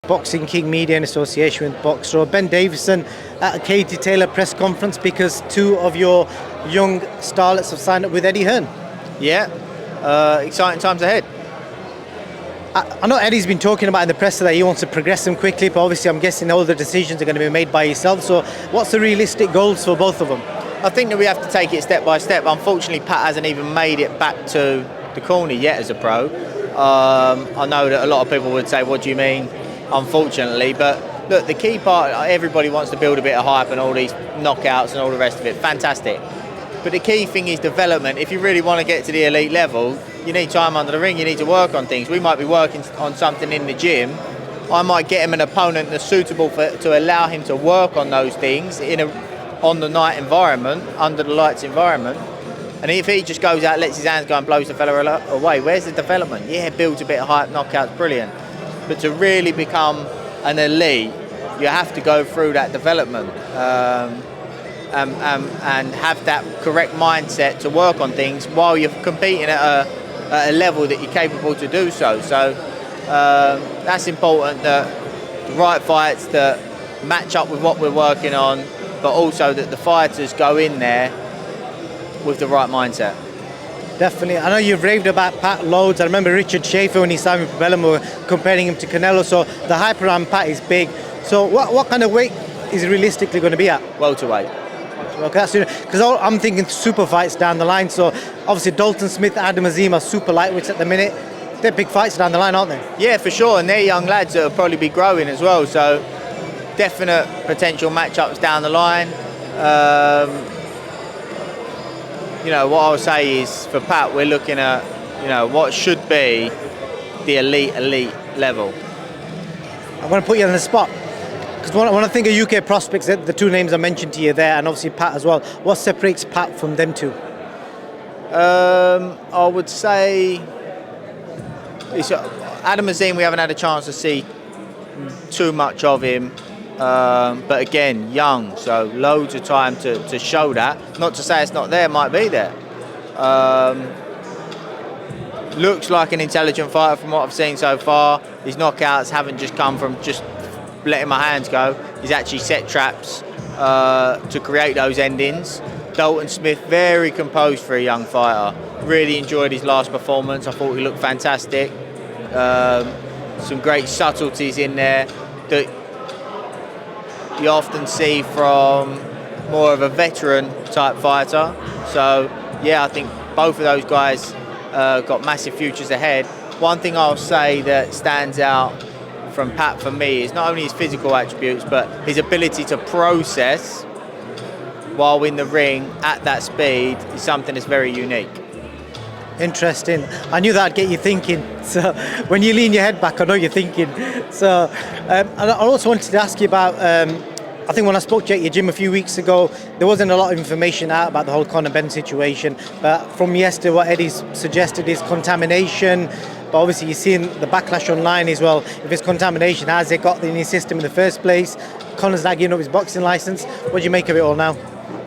Boxing King Media in association with Boxer, Ben Davison at a Katie Taylor press conference because two of your young starlets have signed up with Eddie Hearn. Yeah, exciting times ahead. I know Eddie's been talking about in the press that he wants to progress them quickly, but obviously I'm guessing all the decisions are going to be made by yourself. So what's the realistic goals for both of them? I think that we have to take it step by step. Unfortunately, Pat hasn't even made it back to the corner yet as a pro. I know that a lot of people would say, what do you mean, unfortunately? But look, the key part, everybody wants to build a bit of hype and all these knockouts and all the rest of it. Fantastic. But the key thing is development. If you really want to get to the elite level, you need time under the ring, you need to work on things. We might be working on something in the gym. I might get him an opponent that's suitable to allow him to work on those things in a on the night environment, under the lights environment. And if he just goes out, lets his hands go and blows the fella away, where's the development? Yeah, builds a bit of hype, knockouts, brilliant. But to really become an elite, you have to go through that development and have that correct mindset to work on things while you're competing at a level that you're capable to do so. So that's important, that the right fights that match up with what we're working on, but also that the fighters go in there with the right mindset. Definitely. I know you've raved about Pat loads. I remember Richard Schaefer when he signed with Probellum were comparing him to Canelo. So the hype around Pat is big. So what kind of weight is he realistically going to be at? Welterweight. Okay, because I'm thinking super fights down the line. So obviously Dalton Smith, Adam Azim are super lightweights at the minute. They're big fights down the line, aren't they? Yeah, for sure. And they're young lads that will probably be growing as well. So definite potential matchups down the line. What I would say is for Pat, we're looking at, what should be the elite level. I'm going to put you on the spot. Because when I think of UK prospects, the two names I mentioned to you there, and obviously Pat as well, what separates Pat from them two? I would say Adam Azim, we haven't had a chance to see too much of him. But again, young, so loads of time to show that. Not to say it's not there, might be there. Looks like an intelligent fighter from what I've seen so far. His knockouts haven't just come from just letting my hands go. He's actually set traps to create those endings. Dalton Smith, very composed for a young fighter. Really enjoyed his last performance. I thought he looked fantastic. Some great subtleties in there that you often see from more of a veteran type fighter. So yeah, I think both of those guys got massive futures ahead. One thing I'll say that stands out from Pat for me is not only his physical attributes, but his ability to process while in the ring at that speed is something that's very unique. Interesting. I knew that'd get you thinking. So when you lean your head back, I know you're thinking. So I also wanted to ask you about, I think when I spoke to you at your gym a few weeks ago, there wasn't a lot of information out about the whole CONOR BENN situation. But from yesterday, what Eddie's suggested is contamination. But obviously you're seeing the backlash online as well. If it's contamination, has it got in his system in the first place? Conor's now giving up his boxing license. What do you make of it all now?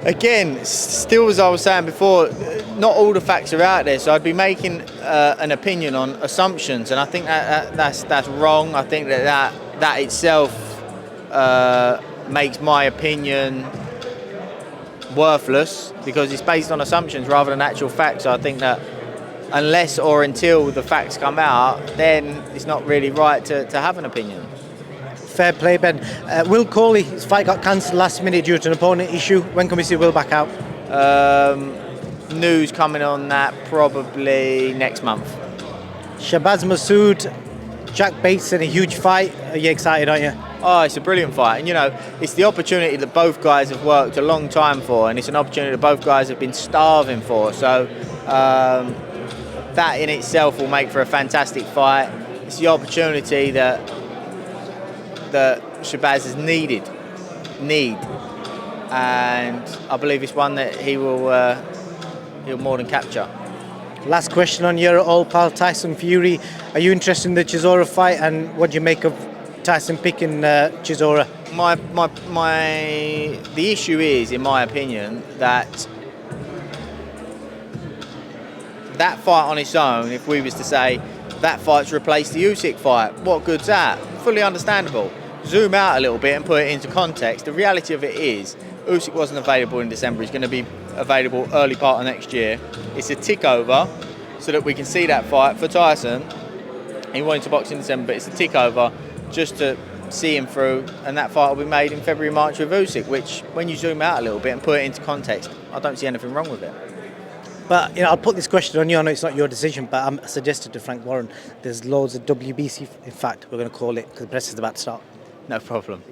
Again, still as I was saying before, not all the facts are out there, so I'd be making an opinion on assumptions, and I think that's wrong. I think that itself makes my opinion worthless because it's based on assumptions rather than actual facts. So I think that unless or until the facts come out, then it's not really right to have an opinion. Fair play, Ben. Will Coley, his fight got cancelled last minute due to an opponent issue. When can we see Will back out? News coming on that probably next month. Shabazz Masood, Jack Bates in a huge fight. Are you excited, aren't you? Oh, it's a brilliant fight. And, it's the opportunity that both guys have worked a long time for, and it's an opportunity that both guys have been starving for. So that in itself will make for a fantastic fight. It's the opportunity that Shabazz has need, and I believe it's one that he'll more than capture. Last question on your old pal Tyson Fury. Are you interested in the Chisora fight, and what do you make of Tyson picking Chisora? The issue is, in my opinion, that fight on its own, if we was to say that fight's replaced the Usyk fight, what good's that? fully understandable. Zoom out a little bit and put it into context. The reality of it is, Usyk wasn't available in December. He's going to be available early part of next year. It's a tick over so that we can see that fight for Tyson. He wanted to box in December, but it's a tick over just to see him through, and that fight will be made in February, March with Usyk, which, when you zoom out a little bit and put it into context, I don't see anything wrong with it. But I'll put this question on you. I know it's not your decision, but I suggested to Frank Warren, there's loads of WBC, in fact, we're going to call it, because the press is about to start. No problem.